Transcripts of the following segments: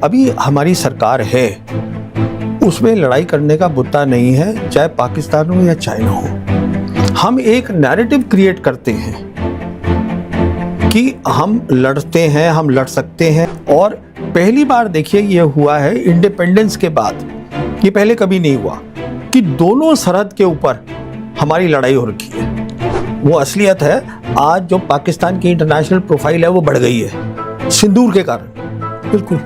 अभी हमारी सरकार है उसमें लड़ाई करने का मुद्दा नहीं है, चाहे पाकिस्तान हो या चाइना हो। हम एक नैरेटिव क्रिएट करते हैं कि हम लड़ते हैं, हम लड़ सकते हैं। और पहली बार देखिए ये हुआ है इंडिपेंडेंस के बाद, ये पहले कभी नहीं हुआ कि दोनों सरहद के ऊपर हमारी लड़ाई हो रखी है। वो असलियत है, आज जो पाकिस्तान की इंटरनेशनल प्रोफाइल है वो बढ़ गई है सिंदूर के कारण। बिल्कुल,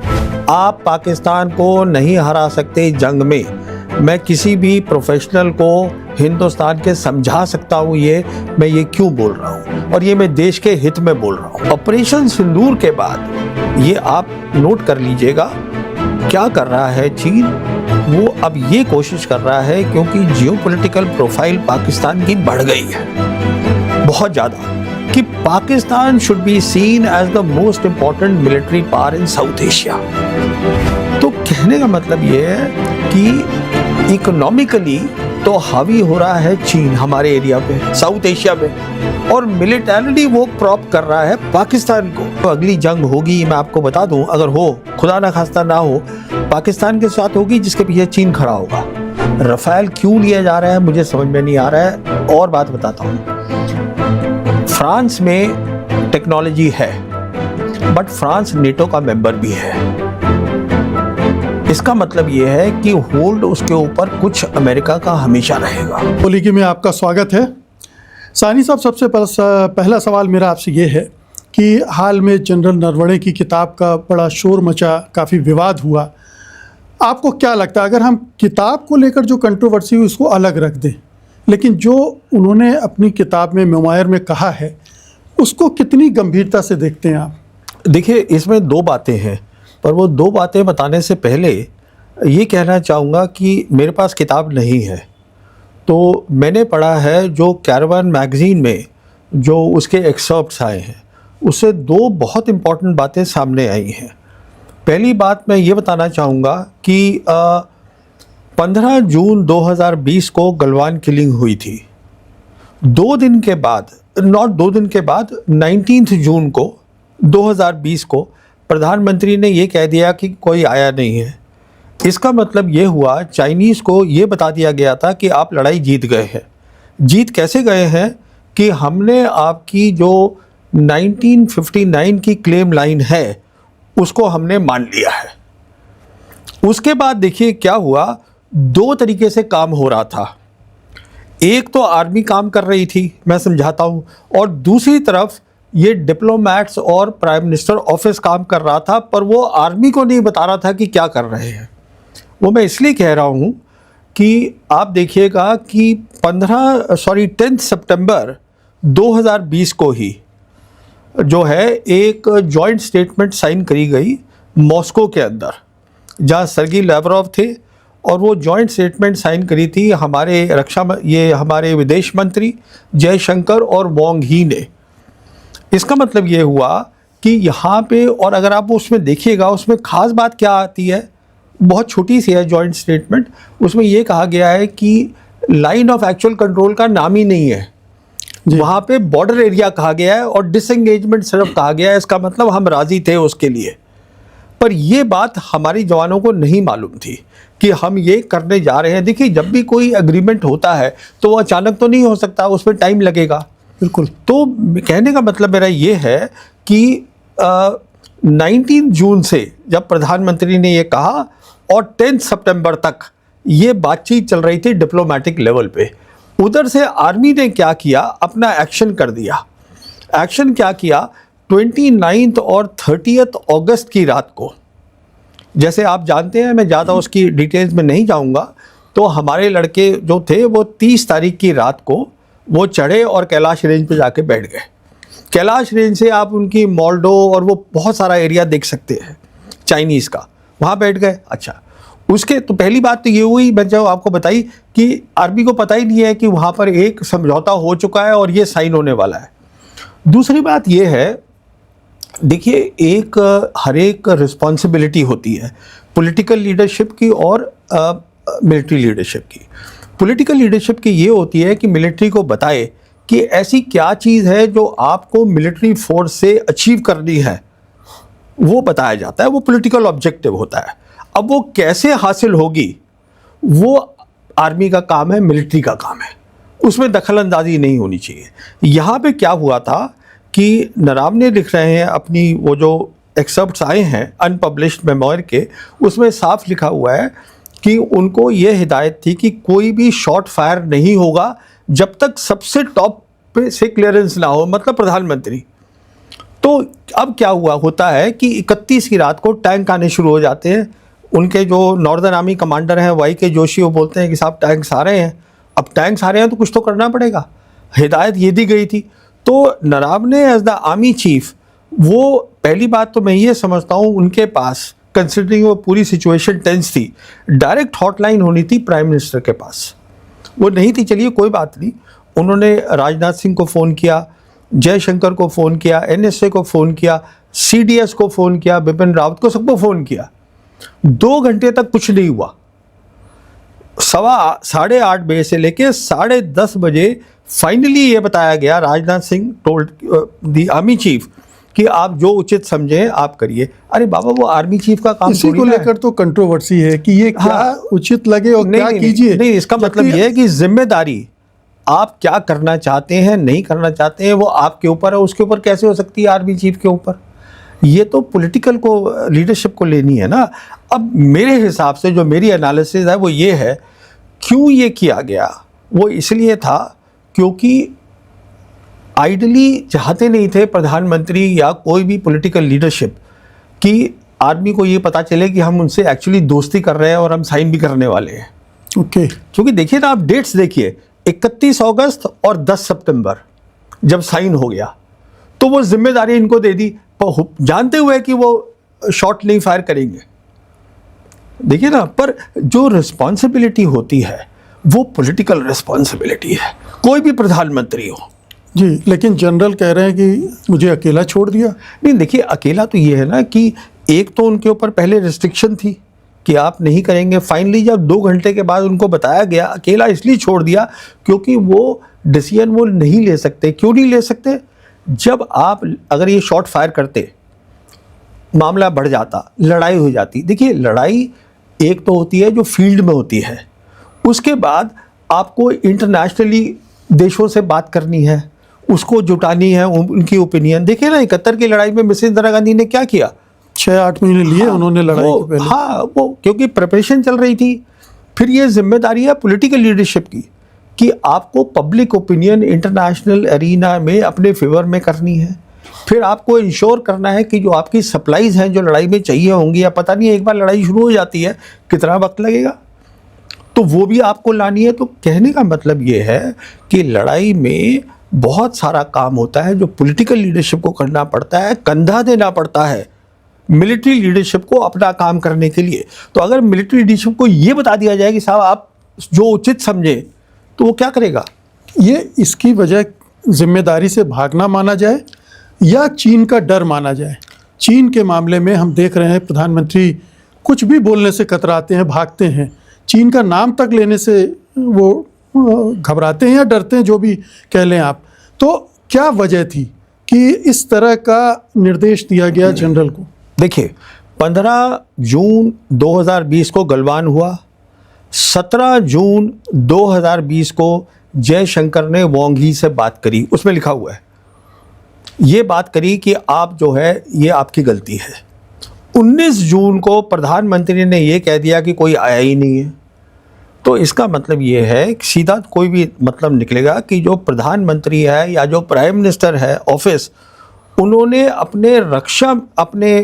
आप पाकिस्तान को नहीं हरा सकते जंग में। मैं किसी भी प्रोफेशनल को हिंदुस्तान के समझा सकता हूँ मैं ये क्यों बोल रहा हूँ, और ये मैं देश के हित में बोल रहा हूँ। ऑपरेशन सिंदूर के बाद ये आप नोट कर लीजिएगा क्या कर रहा है चीन। वो अब ये कोशिश कर रहा है, क्योंकि जियोपॉलिटिकल प्रोफाइल पाकिस्तान की बढ़ गई है बहुत ज़्यादा, कि Pakistan should be seen as the most important military power in South Asia. तो कहने का मतलब ये है कि इकोनॉमिकली तो हावी हो रहा है चीन हमारे एरिया पे, साउथ एशिया में, और मिलिटरली वो प्रॉप कर रहा है पाकिस्तान को। तो अगली जंग होगी, मैं आपको बता दूं, अगर हो, खुदा ना खास्ता ना हो, पाकिस्तान के साथ होगी जिसके पीछे चीन खड़ा होगा। राफेल क्यों लिया जा रहा है मुझे समझ में नहीं आ रहा है। और बात बताता हूँ, फ्रांस में टेक्नोलॉजी है, बट फ्रांस नेटो का मेंबर भी है। इसका मतलब ये है कि होल्ड उसके ऊपर कुछ अमेरिका का हमेशा रहेगा। पोलिकी में आपका स्वागत है। सानी साहब, सबसे पहला सवाल मेरा आपसे ये है कि हाल में जनरल नरवणे की किताब का बड़ा शोर मचा, काफ़ी विवाद हुआ। आपको क्या लगता है, अगर हम किताब को लेकर जो कंट्रोवर्सी हुई उसको अलग रख दें, लेकिन जो उन्होंने अपनी किताब में मेमोयर में कहा है उसको कितनी गंभीरता से देखते हैं आप? देखिए, इसमें दो बातें हैं, पर वो दो बातें बताने से पहले ये कहना चाहूँगा कि मेरे पास किताब नहीं है। तो मैंने पढ़ा है जो कैरवान मैगज़ीन में जो उसके एक्सर्प्ट्स आए हैं, उससे दो बहुत इम्पॉर्टेंट बातें सामने आई हैं। पहली बात मैं ये बताना चाहूँगा कि 15 जून 2020 को गलवान किलिंग हुई थी। 2 दिन के बाद, 19 जून को 2020 को प्रधानमंत्री ने ये कह दिया कि कोई आया नहीं है। इसका मतलब ये हुआ, चाइनीज़ को ये बता दिया गया था कि आप लड़ाई जीत गए हैं। जीत कैसे गए हैं कि हमने आपकी जो 1959 की क्लेम लाइन है उसको हमने मान लिया है। उसके बाद देखिए क्या हुआ, 2 तरीके से काम हो रहा था। एक तो आर्मी काम कर रही थी, मैं समझाता हूँ, और दूसरी तरफ ये डिप्लोमैट्स और प्राइम मिनिस्टर ऑफिस काम कर रहा था, पर वो आर्मी को नहीं बता रहा था कि क्या कर रहे हैं। वो मैं इसलिए कह रहा हूँ कि आप देखिएगा कि 10 सितंबर 2020 को ही जो है एक जॉइंट स्टेटमेंट साइन करी गई मॉस्को के अंदर, जहाँ सर्गी लैवरोव थे, और वो जॉइंट स्टेटमेंट साइन करी थी हमारे विदेश मंत्री जयशंकर और वांग ही ने। इसका मतलब ये हुआ कि यहाँ पे, और अगर आप उसमें देखिएगा उसमें ख़ास बात क्या आती है, बहुत छोटी सी है जॉइंट स्टेटमेंट। उसमें ये कहा गया है कि लाइन ऑफ एक्चुअल कंट्रोल का नाम ही नहीं है, वहाँ पे बॉर्डर एरिया कहा गया है और डिसएंगेजमेंट सिर्फ कहा गया है। इसका मतलब हम राज़ी थे उसके लिए, पर ये बात हमारी जवानों को नहीं मालूम थी कि हम ये करने जा रहे हैं। देखिए, जब भी कोई एग्रीमेंट होता है तो वो अचानक तो नहीं हो सकता, उसमें टाइम लगेगा। बिल्कुल। तो कहने का मतलब मेरा ये है कि 19 जून से जब प्रधानमंत्री ने ये कहा और 10 सितंबर तक ये बातचीत चल रही थी डिप्लोमेटिक लेवल पे। उधर से आर्मी ने क्या किया, अपना एक्शन कर दिया। एक्शन क्या किया, 29 और 30 अगस्त की रात को, जैसे आप जानते हैं, मैं ज़्यादा उसकी डिटेल्स में नहीं जाऊंगा, तो हमारे लड़के जो थे वो 30 तारीख की रात को वो चढ़े और कैलाश रेंज पे जाके बैठ गए। कैलाश रेंज से आप उनकी मोल्डो और वो बहुत सारा एरिया देख सकते हैं चाइनीज़ का, वहाँ बैठ गए। अच्छा, उसके तो पहली बात तो ये हुई, मैं जो आपको बताई कि आर्मी को पता ही नहीं है कि वहाँ पर एक समझौता हो चुका है और ये साइन होने वाला है। दूसरी बात ये है, देखिए, हर एक रिस्पॉन्सिबिलिटी होती है पॉलिटिकल लीडरशिप की और मिलिट्री लीडरशिप की। पॉलिटिकल लीडरशिप की ये होती है कि मिलिट्री को बताए कि ऐसी क्या चीज़ है जो आपको मिलिट्री फोर्स से अचीव करनी है, वो बताया जाता है, वो पॉलिटिकल ऑब्जेक्टिव होता है। अब वो कैसे हासिल होगी वो आर्मी का काम है, मिलिट्री का काम है, उसमें दखल अंदाजी नहीं होनी चाहिए। यहाँ पे क्या हुआ था कि नरावने लिख रहे हैं अपनी, वो जो एक्सर्प्ट्स आए हैं अनपब्लिश्ड मेमोयर के, उसमें साफ लिखा हुआ है कि उनको ये हिदायत थी कि कोई भी शॉट फायर नहीं होगा जब तक सबसे टॉप पे से क्लियरेंस ना हो, मतलब प्रधानमंत्री। तो अब क्या हुआ होता है कि 31 की रात को टैंक आने शुरू हो जाते हैं। उनके जो नॉर्दर्न आर्मी कमांडर हैं वाई के जोशी, वो बोलते हैं कि साहब टैंक्स आ रहे हैं। अब टैंक्स आ रहे हैं तो कुछ तो करना पड़ेगा, हिदायत ये दी गई थी। तो Naravane as the army chief, वो पहली बात तो मैं ये समझता हूँ उनके पास, कंसिडरिंग वो पूरी सिचुएशन टेंस थी, डायरेक्ट हॉटलाइन होनी थी प्राइम मिनिस्टर के पास, वो नहीं थी। चलिए कोई बात नहीं, उन्होंने राजनाथ सिंह को फ़ोन किया, जयशंकर को फ़ोन किया, NSA को फ़ोन किया, CDS को फ़ोन किया, बिपिन रावत को, सबको फ़ोन किया। 2 घंटे तक कुछ नहीं हुआ। 8:30 बजे से लेके 10:30 बजे फाइनली ये बताया गया, Rajnath Singh told the army chief कि आप जो उचित समझें आप करिए। अरे बाबा, वो आर्मी चीफ का काम इसी को थोड़ी ना है। लेकर तो कंट्रोवर्सी है कि ये क्या उचित लगे और क्या कीजिए। नहीं, इसका मतलब ये है कि जिम्मेदारी आप क्या करना चाहते हैं, नहीं करना चाहते हैं, वो आपके ऊपर है। उसके ऊपर कैसे हो सकती है आर्मी चीफ के ऊपर? ये तो पॉलिटिकल को, लीडरशिप को लेनी है ना। अब मेरे हिसाब से जो मेरी एनालिसिस है वो ये है, क्यों ये किया गया, वो इसलिए था क्योंकि आइडली चाहते नहीं थे प्रधानमंत्री या कोई भी पॉलिटिकल लीडरशिप कि आर्मी को ये पता चले कि हम उनसे एक्चुअली दोस्ती कर रहे हैं और हम साइन भी करने वाले हैं। ओके। क्योंकि देखिए ना, आप डेट्स देखिए, 31 अगस्त और 10 सितंबर जब साइन हो गया तो वो जिम्मेदारी इनको दे दी, जानते हुए कि वो शॉट नहीं फायर करेंगे। देखिए ना, पर जो रिस्पॉन्सिबिलिटी होती है वो पॉलिटिकल रिस्पॉन्सिबिलिटी है, कोई भी प्रधानमंत्री हो। जी, लेकिन जनरल कह रहे हैं कि मुझे अकेला छोड़ दिया। नहीं, देखिए अकेला तो ये है ना कि एक तो उनके ऊपर पहले रिस्ट्रिक्शन थी कि आप नहीं करेंगे। फाइनली जब 2 घंटे के बाद उनको बताया गया, अकेला इसलिए छोड़ दिया क्योंकि वो डिसीजन वो नहीं ले सकते। क्यों नहीं ले सकते? जब आप अगर ये शॉट फायर करते, मामला बढ़ जाता, लड़ाई हो जाती। देखिए, लड़ाई एक तो होती है जो फील्ड में होती है, उसके बाद आपको इंटरनेशनली देशों से बात करनी है, उसको जुटानी है, उनकी ओपिनियन। देखिए ना, 71 की लड़ाई में मिसेस इंदिरा गांधी ने क्या किया, 6-8 महीने लिए उन्होंने लड़ाई के पहले। हाँ, वो क्योंकि प्रिपरेशन चल रही थी। फिर ये जिम्मेदारी है पॉलिटिकल लीडरशिप की कि आपको पब्लिक ओपिनियन इंटरनेशनल एरिना में अपने फेवर में करनी है। फिर आपको इंश्योर करना है कि जो आपकी सप्लाईज हैं जो लड़ाई में चाहिए होंगी, या पता नहीं एक बार लड़ाई शुरू हो जाती है कितना वक्त लगेगा, तो वो भी आपको लानी है। तो कहने का मतलब ये है कि लड़ाई में बहुत सारा काम होता है जो पॉलिटिकल लीडरशिप को करना पड़ता है, कंधा देना पड़ता है मिलिट्री लीडरशिप को अपना काम करने के लिए। तो अगर मिलिट्री लीडरशिप को ये बता दिया जाए कि साहब आप जो उचित समझे, तो वो क्या करेगा? ये इसकी वजह जिम्मेदारी से भागना माना जाए या चीन का डर माना जाए? चीन के मामले में हम देख रहे हैं प्रधानमंत्री कुछ भी बोलने से कतराते हैं, भागते हैं। चीन का नाम तक लेने से वो घबराते हैं या डरते हैं, जो भी कह लें आप। तो क्या वजह थी कि इस तरह का निर्देश दिया गया जनरल को? देखिए, 15 जून 2020 को गलवान हुआ। 17 जून 2020 को जयशंकर ने वांग ही से बात करी। उसमें लिखा हुआ है, ये बात करी कि आप जो है ये आपकी गलती है। 19 जून को प्रधानमंत्री ने ये कह दिया कि कोई आया ही नहीं है। तो इसका मतलब ये है, सीधा कोई भी मतलब निकलेगा कि जो प्रधानमंत्री है या जो प्राइम मिनिस्टर है ऑफिस, उन्होंने अपने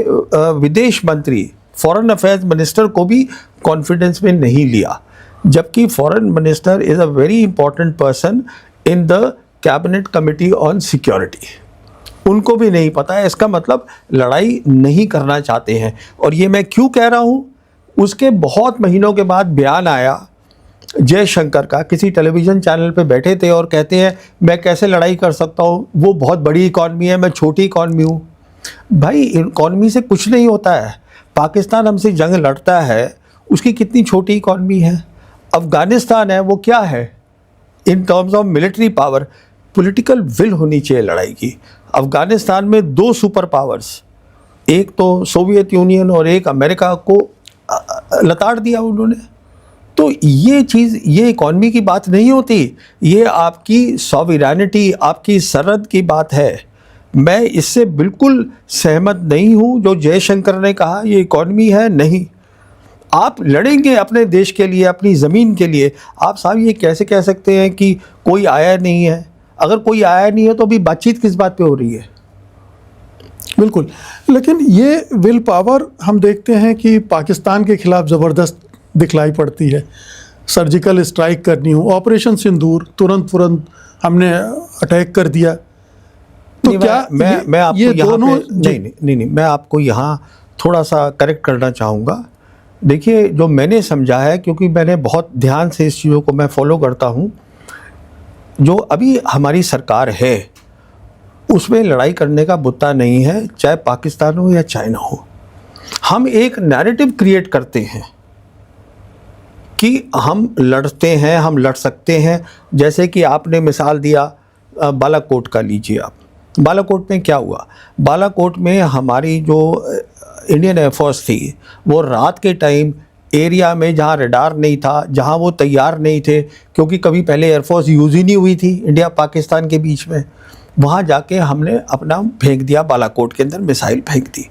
विदेश मंत्री, फॉरेन अफेयर्स मिनिस्टर को भी कॉन्फिडेंस में नहीं लिया, जबकि foreign minister is a very important person in the cabinet committee on security. उनको भी नहीं पता है। इसका मतलब लड़ाई नहीं करना चाहते हैं। और ये मैं क्यों कह रहा हूँ, उसके बहुत महीनों के बाद बयान आया जयशंकर का, किसी टेलीविज़न चैनल पे बैठे थे और कहते हैं मैं कैसे लड़ाई कर सकता हूँ, वो बहुत बड़ी इकॉनमी है, मैं छोटी इकॉनमी हूँ। भाई, इकॉनमी से कुछ नहीं होता है। पाकिस्तान हमसे जंग लड़ता है, उसकी कितनी छोटी इकॉनमी है। अफ़गानिस्तान है, वो क्या है in terms of military power. Political will होनी चाहिए लड़ाई की। अफ़गानिस्तान में 2 सुपर पावर्स एक तो सोवियत यूनियन और एक अमेरिका को लताड़ दिया उन्होंने। तो ये चीज़, ये इकॉनमी की बात नहीं होती, ये आपकी सॉवरेनिटी, आपकी सरहद की बात है। मैं इससे बिल्कुल सहमत नहीं हूँ जो जयशंकर ने कहा ये इकॉनमी है। नहीं, आप लड़ेंगे अपने देश के लिए, अपनी ज़मीन के लिए। आप साहब ये कैसे कह सकते हैं कि कोई आया नहीं है? अगर कोई आया नहीं है तो अभी बातचीत किस बात पे हो रही है? बिल्कुल, लेकिन ये विल पावर हम देखते हैं कि पाकिस्तान के खिलाफ ज़बरदस्त दिखलाई पड़ती है। सर्जिकल स्ट्राइक करनी हो, ऑपरेशन सिंदूर, तुरंत हमने अटैक कर दिया। तो नहीं, क्या मैं आपको ये यहाँ दोनों पे नहीं, मैं आपको यहाँ थोड़ा सा करेक्ट करना चाहूँगा। देखिए, जो मैंने समझा है, क्योंकि मैंने बहुत ध्यान से इस चीज़ों को मैं फॉलो करता हूँ, जो अभी हमारी सरकार है उसमें लड़ाई करने का बुत्ता नहीं है, चाहे पाकिस्तान हो या चाइना हो। हम एक नैरेटिव क्रिएट करते हैं कि हम लड़ते हैं, हम लड़ सकते हैं। जैसे कि आपने मिसाल दिया बालाकोट का, लीजिए आप। बालाकोट में क्या हुआ? बालाकोट में हमारी जो इंडियन एयरफोर्स थी वो रात के टाइम एरिया में, जहाँ रडार नहीं था, जहाँ वो तैयार नहीं थे, क्योंकि कभी पहले एयरफोर्स यूज़ ही नहीं हुई थी इंडिया पाकिस्तान के बीच में, वहाँ जाके हमने अपना फेंक दिया, बालाकोट के अंदर मिसाइल फेंक दी।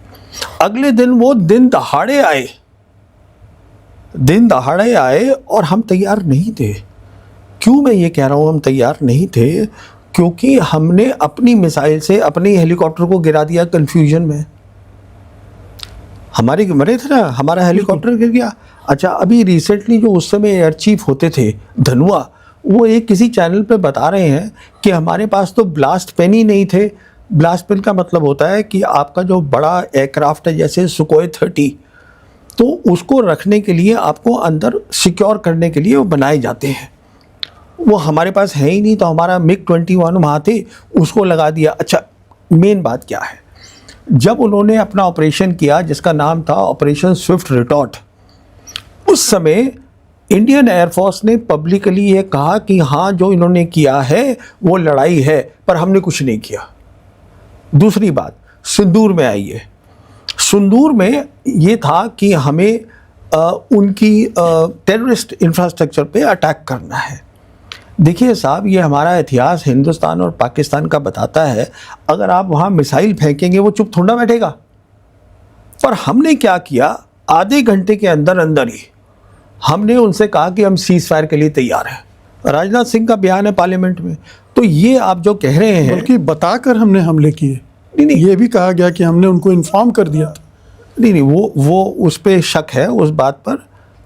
अगले दिन वो दिन दहाड़े आए और हम तैयार नहीं थे। क्यों मैं ये कह रहा हूँ हम तैयार नहीं थे? क्योंकि हमने अपनी मिसाइल से अपने हेलीकॉप्टर को गिरा दिया कंफ्यूजन में। हमारे मरे थे ना, हमारा हेलीकॉप्टर गिर गया। अच्छा, अभी रिसेंटली जो उस समय एयर चीफ होते थे धनुआ, वो एक किसी चैनल पे बता रहे हैं कि हमारे पास तो ब्लास्ट पेन ही नहीं थे। ब्लास्ट पेन का मतलब होता है कि आपका जो बड़ा एयरक्राफ्ट है, जैसे सुकोई 30, तो उसको रखने के लिए, आपको अंदर सिक्योर करने के लिए वो बनाए जाते हैं। वो हमारे पास है ही नहीं, तो हमारा मिग 21 वहाँ थे, उसको लगा दिया। अच्छा, मेन बात क्या है, जब उन्होंने अपना ऑपरेशन किया जिसका नाम था ऑपरेशन स्विफ्ट रिटॉर्ट, उस समय इंडियन एयरफोर्स ने पब्लिकली ये कहा कि हाँ, जो इन्होंने किया है वो लड़ाई है, पर हमने कुछ नहीं किया। दूसरी बात, सिंदूर में आई है। सिंदूर में ये था कि हमें उनकी टेररिस्ट इंफ्रास्ट्रक्चर पे अटैक करना है। देखिए साहब, ये हमारा इतिहास हिंदुस्तान और पाकिस्तान का बताता है, अगर आप वहाँ मिसाइल फेंकेंगे वो चुप थोड़ा बैठेगा। पर हमने क्या किया, आधे घंटे के अंदर अंदर ही हमने उनसे कहा कि हम सीज फायर के लिए तैयार हैं। राजनाथ सिंह का बयान है पार्लियामेंट में। तो ये आप जो कह रहे हैं, बल्कि बताकर हमने हमले किए। नहीं, ये भी कहा गया कि हमने उनको इन्फॉर्म कर दिया था। नहीं, वो उस पर शक है। उस बात पर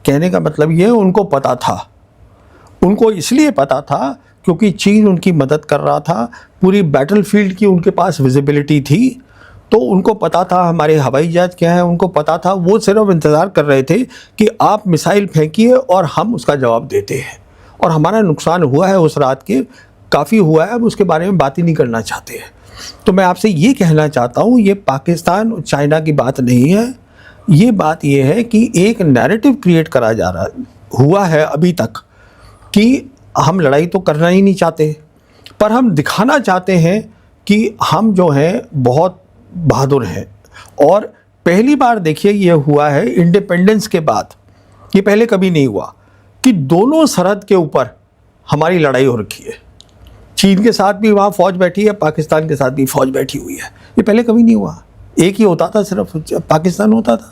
कहने का मतलब ये है, उनको पता था। उनको इसलिए पता था क्योंकि चीन उनकी मदद कर रहा था, पूरी बैटलफील्ड की उनके पास विजिबिलिटी थी, तो उनको पता था हमारे हवाई जहाज क्या है, उनको पता था। वो सिर्फ इंतज़ार कर रहे थे कि आप मिसाइल फेंकिए और हम उसका जवाब देते हैं। और हमारा नुकसान हुआ है उस रात के, काफ़ी हुआ है, अब उसके बारे में बात ही नहीं करना चाहते हैं। तो मैं आपसे ये कहना चाहता हूँ, ये पाकिस्तान और चाइना की बात नहीं है। ये बात ये है कि एक नैरेटिव क्रिएट करा जा रहा हुआ है अभी तक कि हम लड़ाई तो करना ही नहीं चाहते, पर हम दिखाना चाहते हैं कि हम जो हैं बहुत बहादुर हैं। और पहली बार देखिए ये हुआ है इंडिपेंडेंस के बाद, ये पहले कभी नहीं हुआ कि दोनों सरहद के ऊपर हमारी लड़ाई हो रखी है। चीन के साथ भी वहाँ फ़ौज बैठी है, पाकिस्तान के साथ भी फ़ौज बैठी हुई है। ये पहले कभी नहीं हुआ, एक ही होता था, सिर्फ पाकिस्तान होता था।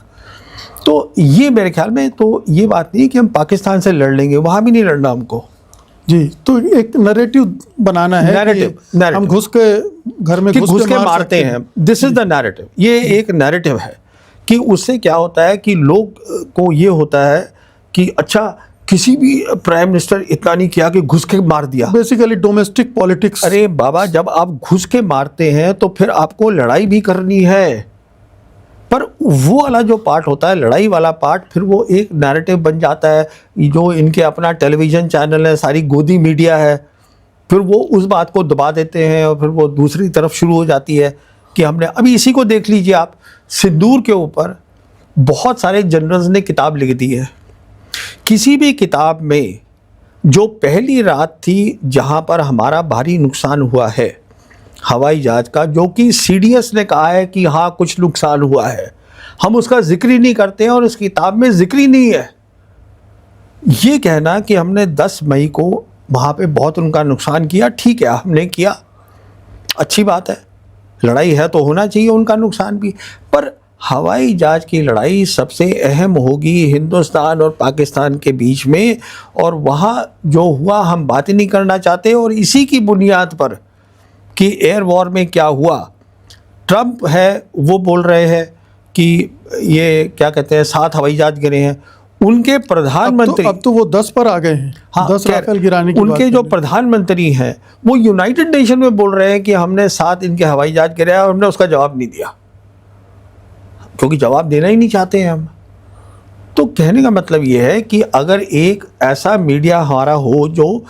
तो ये मेरे ख्याल में तो ये बात नहीं कि हम पाकिस्तान से लड़ लेंगे, वहाँ भी नहीं लड़ना हमको। जी, तो एक नैरेटिव बनाना है। नैरेटिव हम घुस के घर में घुस के मारते हैं। This is the narrative. ये एक नैरेटिव है कि उससे क्या होता है कि लोग को ये होता है कि अच्छा, किसी भी प्राइम मिनिस्टर इतना नहीं किया कि घुस के मार दिया। Basically domestic politics. अरे बाबा, जब आप घुस के मारते हैं तो फिर आपको लड़ाई भी करनी है, पर वो वाला जो पार्ट होता है, लड़ाई वाला पार्ट, फिर वो एक नैरेटिव बन जाता है। जो इनके अपना टेलीविज़न चैनल है, सारी गोदी मीडिया है, फिर वो उस बात को दबा देते हैं और फिर वो दूसरी तरफ शुरू हो जाती है कि हमने, अभी इसी को देख लीजिए आप, सिंदूर के ऊपर बहुत सारे जनरल्स ने किताब लिख दी है। किसी भी किताब में जो पहली रात थी जहाँ पर हमारा भारी नुकसान हुआ है, हवाई जहाज का, जो कि सीडीएस ने कहा है कि हाँ कुछ नुकसान हुआ है, हम उसका जिक्र ही नहीं करते हैं और इस किताब में जिक्र ही नहीं है। ये कहना कि हमने 10 मई को वहाँ पे बहुत उनका नुकसान किया, ठीक है हमने किया, अच्छी बात है, लड़ाई है तो होना चाहिए उनका नुकसान भी, पर हवाई जहाज की लड़ाई सबसे अहम होगी हिंदुस्तान और पाकिस्तान के बीच में, और वहाँ जो हुआ हम बात ही नहीं करना चाहते। और इसी की बुनियाद पर कि एयर वॉर में क्या हुआ, ट्रंप है वो बोल रहे हैं कि ये क्या कहते हैं 7 हवाई जहाज गिरे हैं, उनके प्रधानमंत्री अब तो वो 10 पर आ गए हैं। हाँ, 10 राफेल गिराने की उनके बात जो कर प्रधानमंत्री हैं वो यूनाइटेड नेशन में बोल रहे हैं कि हमने 7 इनके हवाई जहाज गिराए और हमने उसका जवाब नहीं दिया, क्योंकि जवाब देना ही नहीं चाहते हैं हम। तो कहने का मतलब ये है कि अगर एक ऐसा मीडिया हमारा हो जो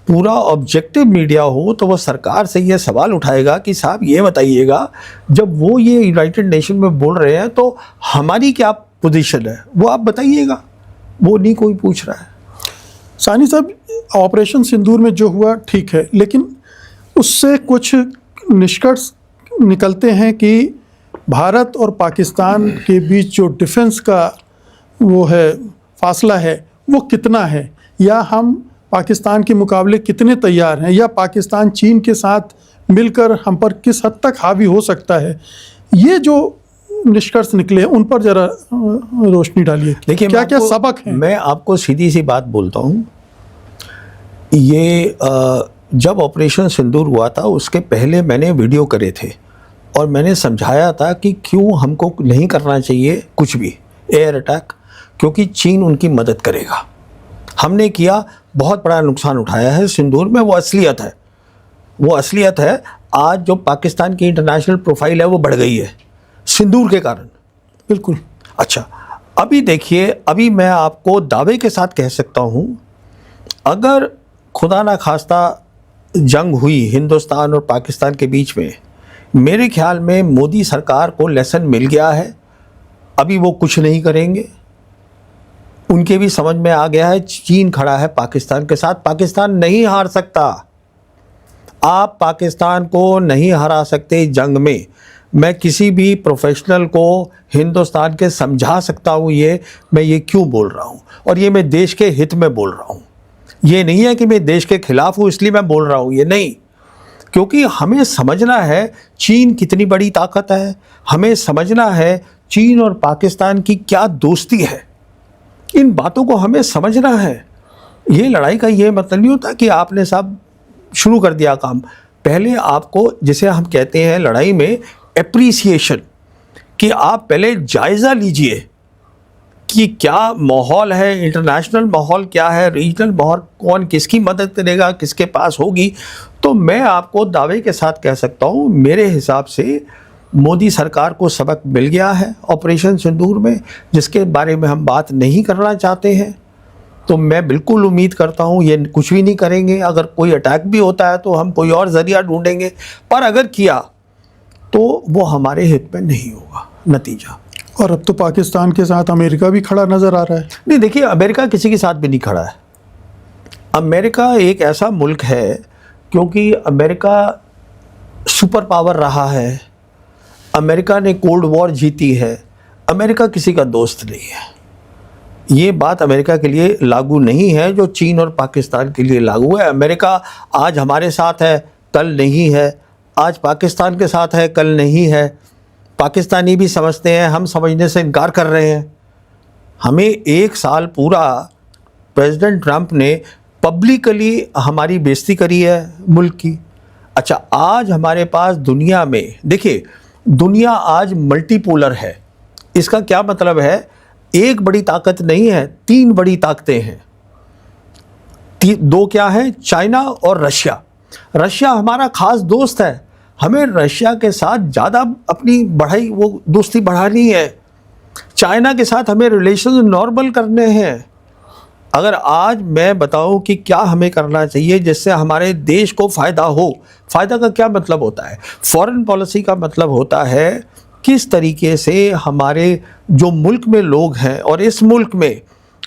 पूरा ऑब्जेक्टिव मीडिया हो, तो वह सरकार से ये सवाल उठाएगा कि साहब ये बताइएगा, जब वो ये यूनाइटेड नेशन में बोल रहे हैं तो हमारी क्या पोजीशन है, वो आप बताइएगा। वो नहीं कोई पूछ रहा है। सानी साहब, ऑपरेशन सिंदूर में जो हुआ ठीक है, लेकिन उससे कुछ निष्कर्ष निकलते हैं कि भारत और पाकिस्तान के बीच जो डिफेंस का वो है फासला है वो कितना है, या हम पाकिस्तान के मुकाबले कितने तैयार हैं, या पाकिस्तान चीन के साथ मिलकर हम पर किस हद तक हावी हो सकता है। ये जो निष्कर्ष निकले उन पर जरा रोशनी डालिए। देखिए, क्या क्या सबक हैं? मैं आपको सीधी सी बात बोलता हूँ, ये जब ऑपरेशन सिंदूर हुआ था उसके पहले मैंने वीडियो करे थे और मैंने समझाया था कि क्यों हमको नहीं करना चाहिए कुछ भी एयर अटैक, क्योंकि चीन उनकी मदद करेगा। हमने किया, बहुत बड़ा नुकसान उठाया है सिंदूर में, वो असलियत है, वो असलियत है। आज जो पाकिस्तान की इंटरनेशनल प्रोफाइल है वो बढ़ गई है सिंदूर के कारण। बिल्कुल। अच्छा, अभी देखिए, अभी मैं आपको दावे के साथ कह सकता हूँ, अगर खुदा ना खास्ता जंग हुई हिंदुस्तान और पाकिस्तान के बीच में, मेरे ख्याल में मोदी सरकार को लेसन मिल गया है। अभी वो कुछ नहीं करेंगे, उनके भी समझ में आ गया है चीन खड़ा है पाकिस्तान के साथ, पाकिस्तान नहीं हार सकता। आप पाकिस्तान को नहीं हरा सकते जंग में। मैं किसी भी प्रोफेशनल को हिंदुस्तान के समझा सकता हूँ ये मैं ये क्यों बोल रहा हूँ, और ये मैं देश के हित में बोल रहा हूँ। ये नहीं है कि मैं देश के खिलाफ हूँ इसलिए मैं बोल रहा हूँ, ये नहीं, क्योंकि हमें समझना है चीन कितनी बड़ी ताकत है, हमें समझना है चीन और पाकिस्तान की क्या दोस्ती है, इन बातों को हमें समझना है। ये लड़ाई का ये मतलब नहीं होता कि आपने साहब शुरू कर दिया काम। पहले आपको, जिसे हम कहते हैं लड़ाई में एप्रिसिएशन, कि आप पहले जायज़ा लीजिए कि क्या माहौल है, इंटरनेशनल माहौल क्या है, रीजनल माहौल, कौन किसकी मदद करेगा, किसके पास होगी। तो मैं आपको दावे के साथ कह सकता हूँ, मेरे हिसाब से मोदी सरकार को सबक मिल गया है ऑपरेशन सिंदूर में, जिसके बारे में हम बात नहीं करना चाहते हैं। तो मैं बिल्कुल उम्मीद करता हूँ ये कुछ भी नहीं करेंगे। अगर कोई अटैक भी होता है तो हम कोई और ज़रिया ढूंढेंगे, पर अगर किया तो वो हमारे हित में नहीं होगा नतीजा। और अब तो पाकिस्तान के साथ अमेरिका भी खड़ा नज़र आ रहा है। नहीं, देखिए, अमेरिका किसी के साथ भी नहीं खड़ा है। अमेरिका एक ऐसा मुल्क है, क्योंकि अमेरिका सुपर पावर रहा है, अमेरिका ने कोल्ड वॉर जीती है, अमेरिका किसी का दोस्त नहीं है। ये बात अमेरिका के लिए लागू नहीं है जो चीन और पाकिस्तान के लिए लागू है। अमेरिका आज हमारे साथ है, कल नहीं है, आज पाकिस्तान के साथ है, कल नहीं है। पाकिस्तानी भी समझते हैं, हम समझने से इनकार कर रहे हैं। हमें 1 साल पूरा प्रेसिडेंट ट्रंप ने पब्लिकली हमारी बेइज्जती करी है मुल्क की। अच्छा, आज हमारे पास दुनिया में, देखिए, दुनिया आज मल्टीपोलर है। इसका क्या मतलब है, एक बड़ी ताकत नहीं है, 3 बड़ी ताकतें हैं। 2 क्या है, चाइना और रशिया। रशिया हमारा खास दोस्त है, हमें रशिया के साथ ज़्यादा अपनी वो दोस्ती बढ़ानी है। चाइना के साथ हमें रिलेशन नॉर्मल करने हैं। अगर आज मैं बताऊं कि क्या हमें करना चाहिए जिससे हमारे देश को फ़ायदा हो, फ़ायदा का क्या मतलब होता है, फॉरेन पॉलिसी का मतलब होता है किस तरीके से हमारे जो मुल्क में लोग हैं, और इस मुल्क में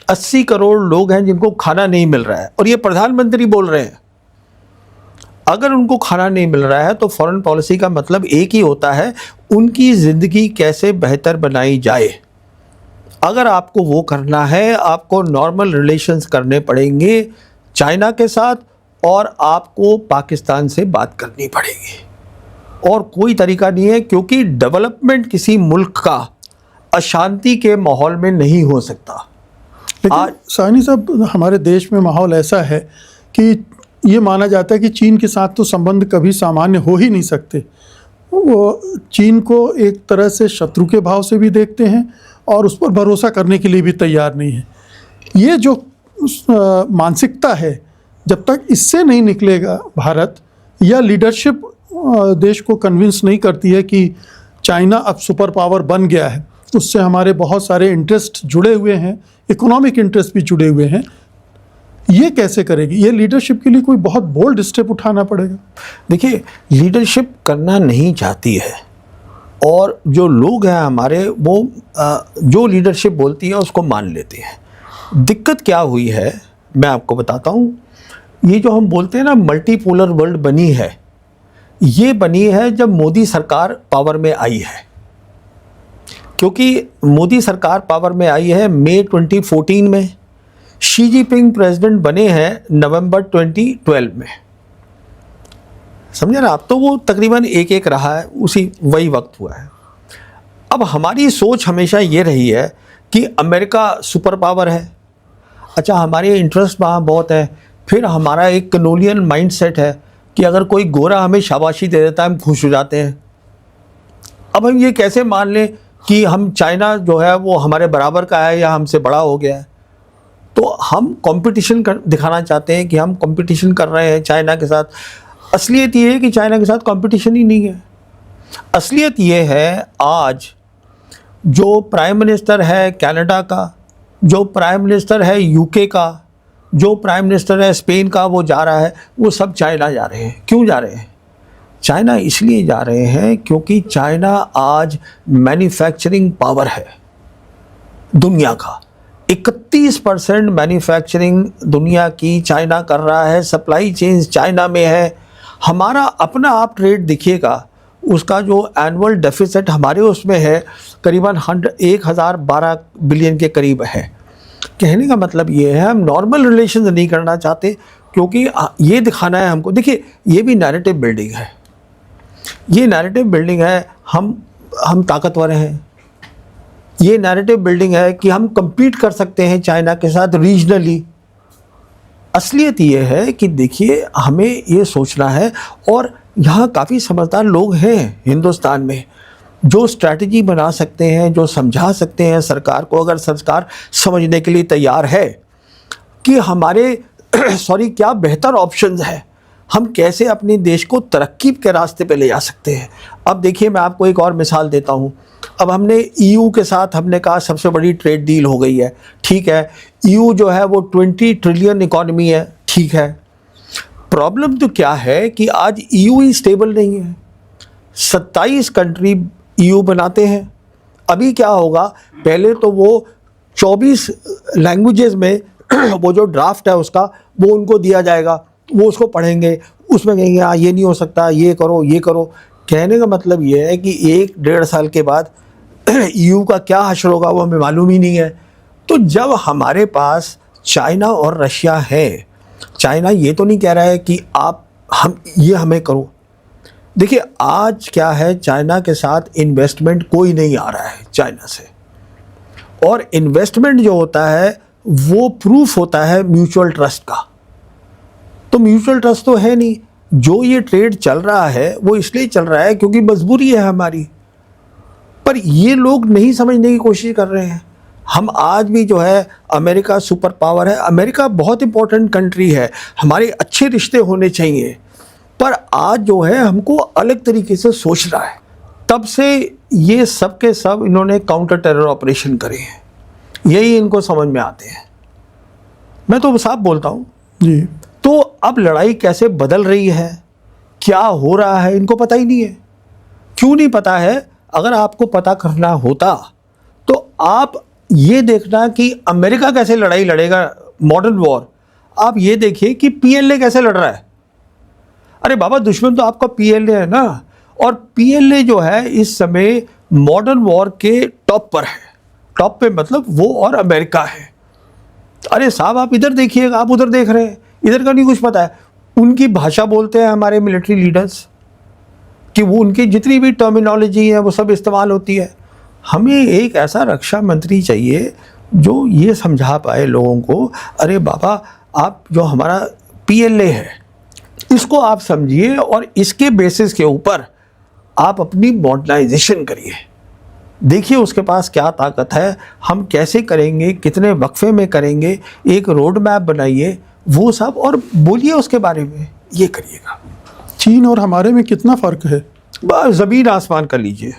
80 करोड़ लोग हैं जिनको खाना नहीं मिल रहा है, और ये प्रधानमंत्री बोल रहे हैं। अगर उनको खाना नहीं मिल रहा है तो फॉरेन पॉलिसी का मतलब एक ही होता है, उनकी ज़िंदगी कैसे बेहतर बनाई जाए। अगर आपको वो करना है, आपको नॉर्मल रिलेशंस करने पड़ेंगे चाइना के साथ, और आपको पाकिस्तान से बात करनी पड़ेगी। और कोई तरीका नहीं है, क्योंकि डेवलपमेंट किसी मुल्क का अशांति के माहौल में नहीं हो सकता। लेकिन साहनी साहब, हमारे देश में माहौल ऐसा है कि ये माना जाता है कि चीन के साथ तो संबंध कभी सामान्य हो ही नहीं सकते। वो चीन को एक तरह से शत्रु के भाव से भी देखते हैं और उस पर भरोसा करने के लिए भी तैयार नहीं है। ये जो मानसिकता है, जब तक इससे नहीं निकलेगा भारत, या लीडरशिप देश को कन्विंस नहीं करती है कि चाइना अब सुपर पावर बन गया है, उससे हमारे बहुत सारे इंटरेस्ट जुड़े हुए हैं, इकोनॉमिक इंटरेस्ट भी जुड़े हुए हैं, ये कैसे करेगी? ये लीडरशिप के लिए कोई बहुत बोल्ड स्टेप उठाना पड़ेगा। देखिए, लीडरशिप करना नहीं चाहती है, और जो लोग हैं हमारे, वो जो लीडरशिप बोलती है उसको मान लेते हैं। दिक्कत क्या हुई है मैं आपको बताता हूँ। ये जो हम बोलते हैं ना मल्टीपोलर वर्ल्ड बनी है, ये बनी है जब मोदी सरकार पावर में आई है। क्योंकि मोदी सरकार पावर में आई है मई 2014 में, शी जिनपिंग प्रेसिडेंट बने हैं नवंबर 2012 में। समझे ना आप? तो वो तकरीबन एक रहा है, उसी वही वक्त हुआ है। अब हमारी सोच हमेशा ये रही है कि अमेरिका सुपर पावर है, अच्छा हमारे इंटरेस्ट वहाँ बहुत है, फिर हमारा एक कलोनियल माइंडसेट है कि अगर कोई गोरा हमें शाबाशी दे देता है हम खुश हो जाते हैं। अब हम ये कैसे मान लें कि हम चाइना जो है वो हमारे बराबर का है या हमसे बड़ा हो गया है? तो हम कंपटीशन दिखाना चाहते हैं कि हम कंपटीशन कर रहे हैं चाइना के साथ। असलियत ये है कि चाइना के साथ कंपटीशन ही नहीं है। असलियत ये है, आज जो प्राइम मिनिस्टर है कनाडा का, जो प्राइम मिनिस्टर है यूके का, जो प्राइम मिनिस्टर है स्पेन का, वो जा रहा है, वो सब चाइना जा रहे हैं। क्यों जा रहे हैं? चाइना इसलिए जा रहे हैं क्योंकि चाइना आज मैन्युफैक्चरिंग पावर है दुनिया का। 31% मैन्युफैक्चरिंग दुनिया की चाइना कर रहा है, सप्लाई चेन्स चाइना में है। हमारा अपना आप ट्रेड देखिएगा, उसका जो एनुअल डेफिसिट हमारे उसमें है करीबन 1012 बिलियन के करीब है। कहने का मतलब ये है, हम नॉर्मल रिलेशंस नहीं करना चाहते, क्योंकि ये दिखाना है हमको। देखिए, ये भी नैरेटिव बिल्डिंग है, ये नैरेटिव बिल्डिंग है हम ताकतवर हैं। ये नैरेटिव बिल्डिंग है कि हम compete कर सकते हैं चाइना के साथ रीजनली। असलियत ये है कि देखिए, हमें ये सोचना है, और यहाँ काफ़ी समझदार लोग हैं हिंदुस्तान में जो स्ट्रैटेजी बना सकते हैं, जो समझा सकते हैं सरकार को, अगर सरकार समझने के लिए तैयार है कि हमारे क्या बेहतर ऑप्शंस है, हम कैसे अपने देश को तरक्की के रास्ते पे ले जा सकते हैं। अब देखिए, मैं आपको एक और मिसाल देता हूँ। अब हमने ईयू के साथ हमने कहा सबसे बड़ी ट्रेड डील हो गई है, ठीक है। ईयू जो है वो 20 ट्रिलियन इकॉनमी है, ठीक है। प्रॉब्लम तो क्या है कि आज ईयू ही स्टेबल नहीं है। 27 कंट्री ईयू बनाते हैं। अभी क्या होगा, पहले तो वो 24 लैंग्वेजेस में वो जो ड्राफ्ट है उसका, वो उनको दिया जाएगा, वो उसको पढ़ेंगे, उसमें कहेंगे हाँ ये नहीं हो सकता, ये करो ये करो। कहने का मतलब ये है कि 1-1.5 साल के बाद ईयू का क्या हश्र होगा वो हमें मालूम ही नहीं है। तो जब हमारे पास चाइना और रशिया है, चाइना ये तो नहीं कह रहा है कि आप हमें करो। देखिए, आज क्या है, चाइना के साथ इन्वेस्टमेंट कोई नहीं आ रहा है चाइना से, और इन्वेस्टमेंट जो होता है वो प्रूफ होता है म्यूचुअल ट्रस्ट का। तो म्यूचुअल ट्रस्ट तो है नहीं। जो ये ट्रेड चल रहा है वो इसलिए चल रहा है क्योंकि मजबूरी है हमारी, पर ये लोग नहीं समझने की कोशिश कर रहे हैं। हम आज भी जो है, अमेरिका सुपर पावर है, अमेरिका बहुत इंपॉर्टेंट कंट्री है, हमारे अच्छे रिश्ते होने चाहिए, पर आज जो है हमको अलग तरीके से सोच रहा है। तब से ये सब के सब इन्होंने काउंटर टेरर ऑपरेशन करे हैं, यही इनको समझ में आते हैं। मैं तो साफ बोलता हूँ जी। तो अब लड़ाई कैसे बदल रही है, क्या हो रहा है, इनको पता ही नहीं है। क्यों नहीं पता है? अगर आपको पता करना होता तो आप ये देखना कि अमेरिका कैसे लड़ाई लड़ेगा मॉडर्न वॉर। आप ये देखिए कि पीएलए कैसे लड़ रहा है। अरे बाबा, दुश्मन तो आपका पीएलए है ना, और पीएलए जो है इस समय मॉडर्न वॉर के टॉप पर है। टॉप पे मतलब वो और अमेरिका है। अरे साहब, आप इधर देखिएगा, आप उधर देख रहे हैं, इधर का नहीं कुछ पता है। उनकी भाषा बोलते हैं हमारे मिलिट्री लीडर्स, कि वो उनकी जितनी भी टर्मिनोलॉजी है वो सब इस्तेमाल होती है। हमें एक ऐसा रक्षा मंत्री चाहिए जो ये समझा पाए लोगों को, अरे बाबा, आप जो हमारा पीएलए है इसको आप समझिए और इसके बेसिस के ऊपर आप अपनी मॉडर्नाइजेशन करिए। देखिए उसके पास क्या ताकत है, हम कैसे करेंगे, कितने वक्फे में करेंगे, एक रोड मैप बनाइए, वो सब, और बोलिए उसके बारे में, ये करिएगा। चीन और हमारे में कितना फ़र्क है? बस ज़मीन आसमान कर लीजिए।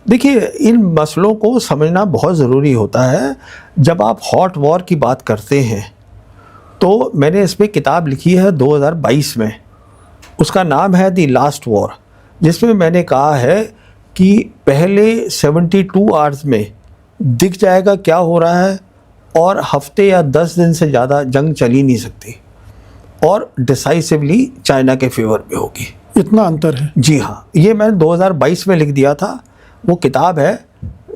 देखिए, इन मसलों को समझना बहुत ज़रूरी होता है। जब आप हॉट वॉर की बात करते हैं तो मैंने इस पर किताब लिखी है 2022 में, उसका नाम है द लास्ट वॉर, जिसमें मैंने कहा है कि पहले 72 आवर्स में दिख जाएगा क्या हो रहा है, और हफ्ते या 10 दिन से ज़्यादा जंग चल ही नहीं सकती, और डिसाइसिवली चाइना के फेवर में होगी। इतना अंतर है? जी हाँ, ये मैंने 2022 में लिख दिया था। वो किताब है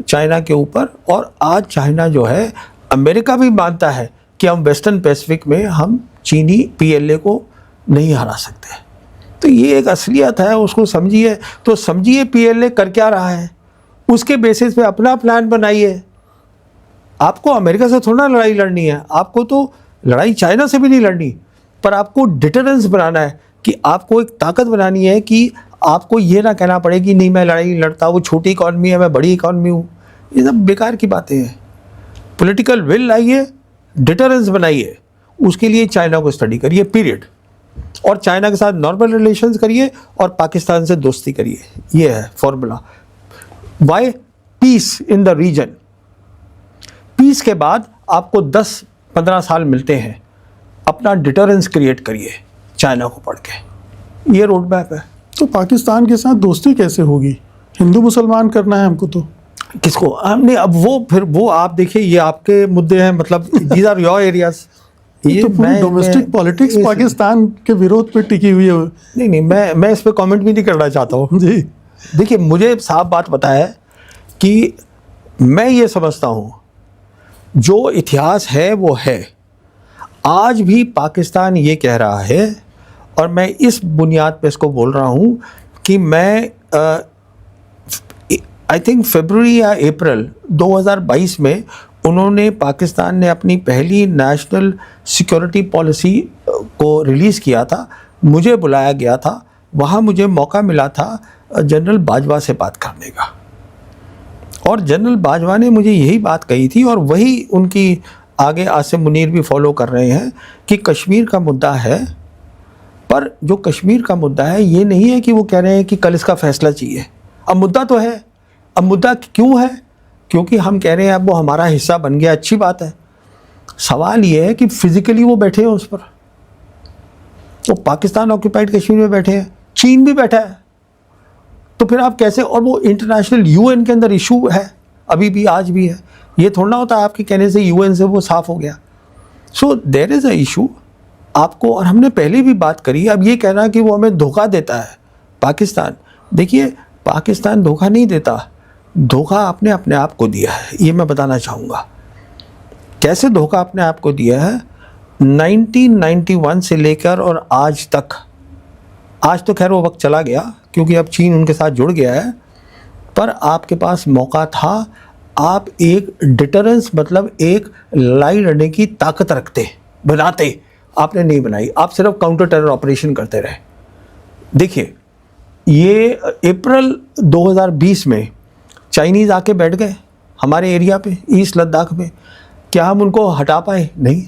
चाइना के ऊपर, और आज चाइना जो है, अमेरिका भी मानता है कि हम वेस्टर्न पैसिफिक में हम चीनी पीएलए को नहीं हरा सकते। तो ये एक असलियत है, उसको समझिए। तो समझिए पीएलए कर क्या रहा है, उसके बेसिस पे अपना प्लान बनाइए। आपको अमेरिका से थोड़ा लड़ाई लड़नी है, आपको तो लड़ाई चाइना से भी नहीं लड़नी, पर आपको डिटरेंस बनाना है, कि आपको एक ताकत बनानी है कि आपको ये ना कहना पड़े कि नहीं मैं लड़ाई लड़ता, वो छोटी इकॉनमी है, मैं बड़ी इकॉनमी हूँ। ये सब बेकार की बातें हैं। पॉलिटिकल विल लाइए, डिटरेंस बनाइए, उसके लिए चाइना को स्टडी करिए, पीरियड। और चाइना के साथ नॉर्मल रिलेशंस करिए और पाकिस्तान से दोस्ती करिए। ये है formula. Why peace in the region. Peace के बाद आपको 10-15 साल मिलते हैं, अपना डिटरेंस क्रिएट करिए चाइना को पढ़ के। ये रोड मैप है। तो पाकिस्तान के साथ दोस्ती कैसे होगी? हिंदू मुसलमान करना है हमको तो। किसको? हमने अब वो आप देखिए, ये आपके मुद्दे हैं, मतलब दीज आर योर एरियाज। ये तो पूरी डोमेस्टिक पॉलिटिक्स पाकिस्तान के विरोध पे टिकी हुई है। नहीं, मैं इस पे कमेंट भी नहीं करना चाहता हूँ जी। देखिए, मुझे साफ बात पता है कि मैं ये समझता हूँ जो इतिहास है वो है। आज भी पाकिस्तान ये कह रहा है, और मैं इस बुनियाद पे इसको बोल रहा हूँ कि मैं आई थिंक फरवरी या अप्रैल 2022 में उन्होंने, पाकिस्तान ने अपनी पहली नेशनल सिक्योरिटी पॉलिसी को रिलीज़ किया था। मुझे बुलाया गया था, वहाँ मुझे मौका मिला था जनरल बाजवा से बात करने का, और जनरल बाजवा ने मुझे यही बात कही थी, और वही उनकी आगे आसिम मुनीर भी फॉलो कर रहे हैं, कि कश्मीर का मुद्दा है, पर जो कश्मीर का मुद्दा है ये नहीं है कि वो कह रहे हैं कि कल इसका फैसला चाहिए। अब मुद्दा तो है। अब मुद्दा क्यों है? क्योंकि हम कह रहे हैं अब वो हमारा हिस्सा बन गया, अच्छी बात है। सवाल ये है कि फिजिकली वो बैठे हैं उस पर, तो पाकिस्तान ऑक्यूपाइड कश्मीर में बैठे हैं, चीन भी बैठा है, तो फिर आप कैसे? और वो इंटरनेशनल यूएन के अंदर इशू है, अभी भी, आज भी है। ये थोड़ा ना होता है आपके कहने से यूएन से वो साफ हो गया। So there is a issue आपको, और हमने पहले भी बात करी। अब ये कहना कि वो हमें धोखा देता है पाकिस्तान, देखिए पाकिस्तान धोखा नहीं देता, धोखा आपने अपने आप को दिया है। ये मैं बताना चाहूँगा कैसे धोखा अपने आप को दिया है। 1991 से लेकर और आज तक, आज तो खैर वो वक्त चला गया क्योंकि अब चीन उनके साथ जुड़ गया है, पर आपके पास मौका था, आप एक डिटरेंस मतलब एक लड़ाई लड़ने की ताकत रखते, बनाते, आपने नहीं बनाई। आप सिर्फ काउंटर टेरर ऑपरेशन करते रहे। देखिए, ये अप्रैल 2020 में चाइनीज़ आके बैठ गए हमारे एरिया पे, ईस्ट लद्दाख में। क्या हम उनको हटा पाए? नहीं।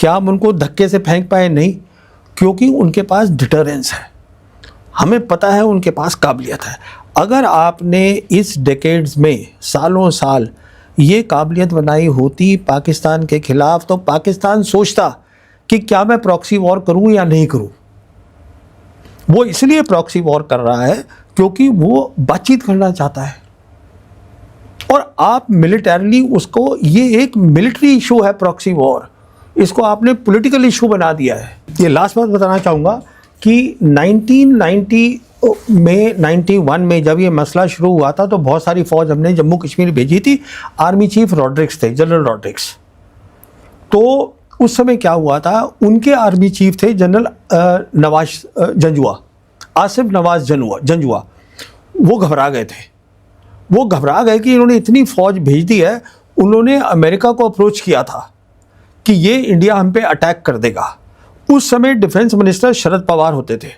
क्या हम उनको धक्के से फेंक पाए? नहीं, क्योंकि उनके पास डिटरेंस है। हमें पता है उनके पास काबिलियत है। अगर आपने इस डेकेड्स में सालों साल ये काबिलियत बनाई होती पाकिस्तान के ख़िलाफ़, तो पाकिस्तान सोचता कि क्या मैं प्रॉक्सी वॉर करूं या नहीं करूं। वो इसलिए प्रॉक्सी वॉर कर रहा है क्योंकि वो बातचीत करना चाहता है, और आप मिलिटरली उसको, ये एक मिलिट्री इशू है प्रॉक्सी वॉर, इसको आपने पॉलिटिकल इशू बना दिया है। ये लास्ट बात बताना चाहूँगा कि 1990 में 91 में जब ये मसला शुरू हुआ था तो बहुत सारी फौज हमने जम्मू कश्मीर भेजी थी। आर्मी चीफ रॉड्रिक्स थे, जनरल रॉड्रिक्स। तो उस समय क्या हुआ था, उनके आर्मी चीफ थे जनरल नवाज जंजुआ, आसिफ नवाज जंजुआ। वो घबरा गए थे, वो घबरा गए कि इन्होंने इतनी फौज भेज दी है। उन्होंने अमेरिका को अप्रोच किया था कि ये इंडिया हम पे अटैक कर देगा। उस समय डिफेंस मिनिस्टर शरद पवार होते थे।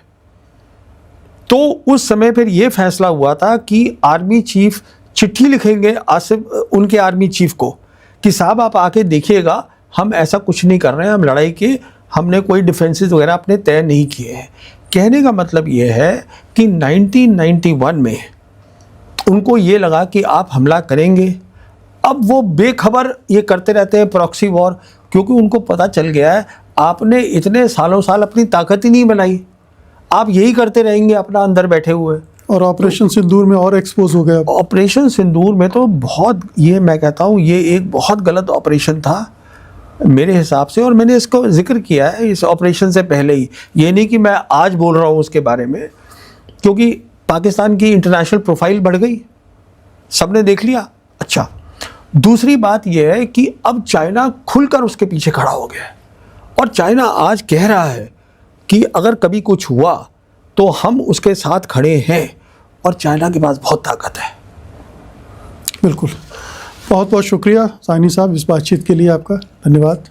तो उस समय फिर ये फैसला हुआ था कि आर्मी चीफ चिट्ठी लिखेंगे आसिफ उनके आर्मी चीफ को कि साहब आप आके देखिएगा, हम ऐसा कुछ नहीं कर रहे हैं, हम लड़ाई के हमने कोई डिफेंसेस वगैरह अपने तय नहीं किए हैं। कहने का मतलब ये है कि 1991 में उनको ये लगा कि आप हमला करेंगे। अब वो बेखबर ये करते रहते हैं प्रॉक्सी वॉर, क्योंकि उनको पता चल गया है आपने इतने सालों साल अपनी ताकत ही नहीं बनाई, आप यही करते रहेंगे अपना अंदर बैठे हुए। और ऑपरेशन सिंदूर में और एक्सपोज हो गया। ऑपरेशन सिंदूर में तो बहुत, ये मैं कहता हूँ ये एक बहुत गलत ऑपरेशन था मेरे हिसाब से, और मैंने इसको जिक्र किया है इस ऑपरेशन से पहले ही। ये नहीं कि मैं आज बोल रहा हूँ उसके बारे में, क्योंकि पाकिस्तान की इंटरनेशनल प्रोफाइल बढ़ गई, सबने देख लिया। अच्छा, दूसरी बात यह है कि अब चाइना खुलकर उसके पीछे खड़ा हो गया है, और चाइना आज कह रहा है कि अगर कभी कुछ हुआ तो हम उसके साथ खड़े हैं, और चाइना के पास बहुत ताकत है। बिल्कुल, बहुत बहुत शुक्रिया साइनी साहब इस बातचीत के लिए, आपका धन्यवाद।